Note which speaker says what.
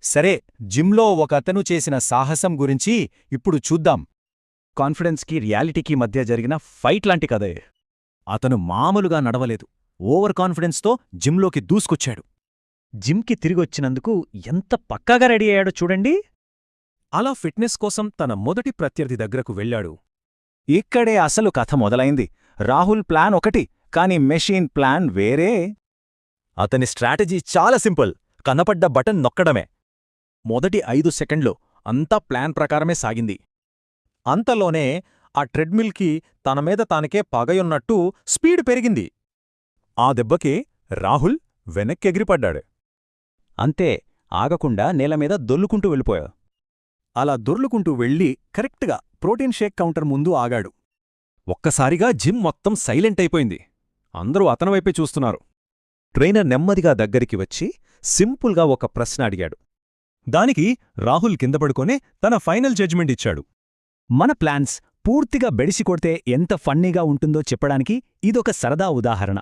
Speaker 1: సరే, జిమ్లో ఒకతను చేసిన సాహసం గురించి ఇప్పుడు చూద్దాం.
Speaker 2: కాన్ఫిడెన్స్కి రియాలిటీకి మధ్య జరిగిన ఫైట్ లాంటి కదే.
Speaker 1: అతను మామూలుగా నడవలేదు. ఓవర్ కాన్ఫిడెన్స్తో జిమ్లోకి దూసుకొచ్చాడు.
Speaker 2: జిమ్కి తిరిగొచ్చినందుకు ఎంత పక్కాగా రెడీ అయ్యాడో చూడండి.
Speaker 1: అలా ఫిట్నెస్ కోసం తన మొదటి ప్రత్యర్థి దగ్గరకు వెళ్ళాడు.
Speaker 2: ఇక్కడే అసలు కథ మొదలైంది. రాహుల్ ప్లాన్ ఒకటి, కాని మెషీన్ ప్లాన్ వేరే.
Speaker 1: అతని స్ట్రాటజీ చాలా సింపుల్. కనపడ్డ బటన్ నొక్కడమే. మొదటి 5 సెకండ్లు అంతా ప్లాన్ ప్రకారమే సాగింది. అంతలోనే ఆ ట్రెడ్మిల్కి తనమీద తానకే పగయున్నట్టు స్పీడ్ పెరిగింది. ఆ దెబ్బకి రాహుల్ వెనక్కెగిరిపడ్డాడు.
Speaker 2: అంతే, ఆగకుండా నేలమీద దొల్లుకుంటూ వెళ్ళిపోయా.
Speaker 1: అలా దొర్లుకుంటూ వెళ్ళి కరెక్ట్గా ప్రోటీన్ షేక్ కౌంటర్ ముందు ఆగాడు. ఒక్కసారిగా జిమ్ మొత్తం సైలెంట్ అయిపోయింది. అందరూ అతనివైపే చూస్తున్నారు. ట్రైనర్ నెమ్మదిగా దగ్గరికి వచ్చి సింపుల్గా ఒక ప్రశ్న అడిగాడు. దానికి రాహుల్ కింద పడుకొనే తన ఫైనల్ జడ్జిమెంట్ ఇచ్చాడు.
Speaker 2: మన ప్లాన్స్ పూర్తిగా బెడిసికొడితే ఎంత ఫన్నీగా ఉంటుందో చెప్పడానికి ఇదొక సరదా ఉదాహరణ.